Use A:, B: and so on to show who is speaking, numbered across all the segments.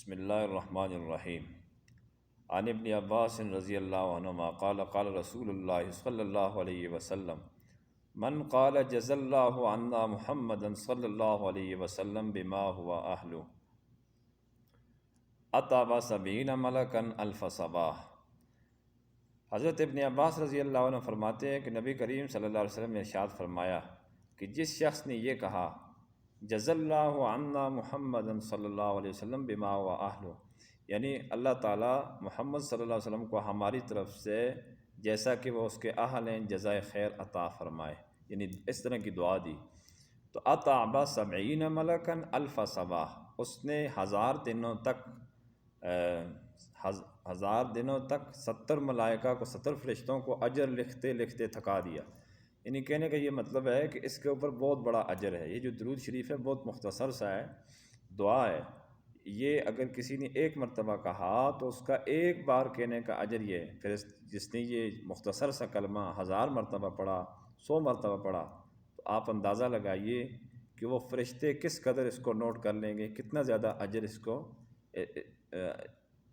A: بسم اللہ الرحمن الرحیم عن ابن عباس رضی اللہ عنہما قال قال رسول اللہ صلی اللہ علیہ وسلم من قال جزا اللہ عنا محمدا صلی اللہ علیہ وسلم بما هو اہلہ اتابا سبعین ملکا الف صباح۔ حضرت ابن عباس رضی اللہ عنہ فرماتے ہیں کہ نبی کریم صلی اللہ علیہ وسلم نے ارشاد فرمایا کہ جس شخص نے یہ کہا جزا اللہ عنا محمدا صلی اللہ علیہ وسلم بما هو اہلہ، یعنی اللہ تعالیٰ محمد صلی اللہ علیہ وسلم کو ہماری طرف سے جیسا کہ وہ اس کے اہل ہیں جزائے خیر عطا فرمائے، یعنی اس طرح کی دعا دی تو اتعبا سبعین ملکا الف صباح، اس نے ہزار دنوں تک 70 ملائکہ کو 70 فرشتوں کو اجر لکھتے لکھتے تھکا دیا۔ یعنی کہنے کا یہ مطلب ہے کہ اس کے اوپر بہت بڑا اجر ہے۔ یہ جو درود شریف ہے بہت مختصر سا ہے، دعا ہے، یہ اگر کسی نے ایک مرتبہ کہا تو اس کا ایک بار کہنے کا اجر یہ ہے، پھر جس نے یہ مختصر سا کلمہ 1000 مرتبہ پڑھا، 100 مرتبہ پڑھا، تو آپ اندازہ لگائیے کہ وہ فرشتے کس قدر اس کو نوٹ کر لیں گے، کتنا زیادہ اجر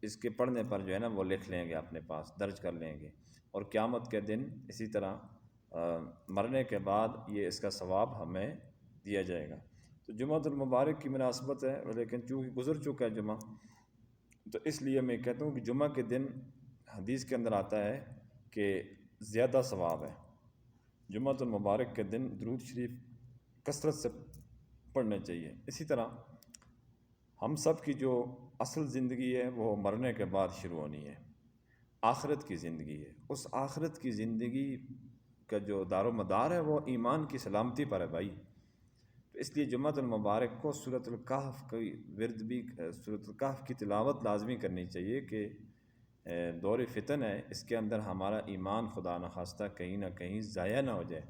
A: اس کے پڑھنے پر جو ہے نا وہ لکھ لیں گے، اپنے پاس درج کر لیں گے، اور قیامت کے دن اسی طرح مرنے کے بعد یہ اس کا ثواب ہمیں دیا جائے گا۔ تو جمعۃ المبارک کی مناسبت ہے، لیکن چونکہ گزر چکا ہے جمعہ، تو اس لیے میں کہتا ہوں کہ جمعہ کے دن حدیث کے اندر آتا ہے کہ زیادہ ثواب ہے۔ جمعۃ المبارک کے دن درود شریف کثرت سے پڑھنے چاہیے۔ اسی طرح ہم سب کی جو اصل زندگی ہے وہ مرنے کے بعد شروع ہونی ہے، آخرت کی زندگی ہے۔ اس آخرت کی زندگی کا جو دار و مدار ہے وہ ایمان کی سلامتی پر ہے بھائی۔ تو اس لیے جمعۃ المبارک کو سورۃ الکہف کی ورد بھی، سورۃ الکہف کی تلاوت لازمی کرنی چاہیے کہ دور فتن ہے، اس کے اندر ہمارا ایمان خدا نخواستہ کہیں نہ کہیں ضائع نہ ہو جائے۔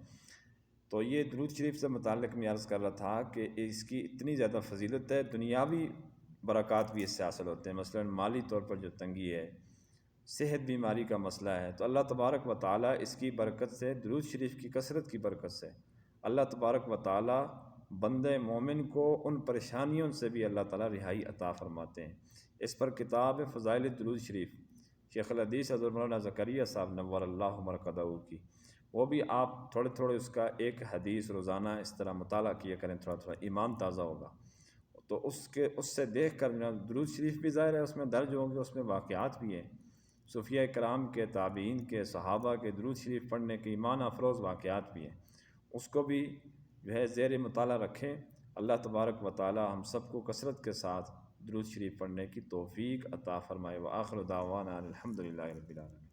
A: تو یہ درود شریف سے متعلق میں عرض کر رہا تھا کہ اس کی اتنی زیادہ فضیلت ہے، دنیاوی برکات بھی اس سے حاصل ہوتے ہیں۔ مثلا مالی طور پر جو تنگی ہے، صحت بیماری کا مسئلہ ہے، تو اللہ تبارک و تعالیٰ اس کی برکت سے، درود شریف کی کثرت کی برکت سے اللہ تبارک و تعالیٰ بندے مومن کو ان پریشانیوں سے بھی اللہ تعالیٰ رہائی عطا فرماتے ہیں۔ اس پر کتاب فضائل درود شریف شیخ الحدیث حضرت مولانا زکریا صاحب نور اللہ مرقدہ کی، وہ بھی آپ تھوڑے تھوڑے اس کا ایک حدیث روزانہ اس طرح مطالعہ کیا کریں، تھوڑا تھوڑا ایمان تازہ ہوگا۔ تو اس سے دیکھ کر درود شریف بھی ظاہر ہے اس میں درج ہوں گے، اس میں واقعات بھی ہیں، صوفیہ کرام کے، تابعین کے، صحابہ کے درود شریف پڑھنے کے ایمان افروز واقعات بھی ہیں، اس کو بھی جو ہے زیر مطالعہ رکھیں۔ اللہ تبارک و تعالی ہم سب کو کثرت کے ساتھ درود شریف پڑھنے کی توفیق عطا فرمائے۔ وآخر دعوانا الحمدللہ رب العالمین۔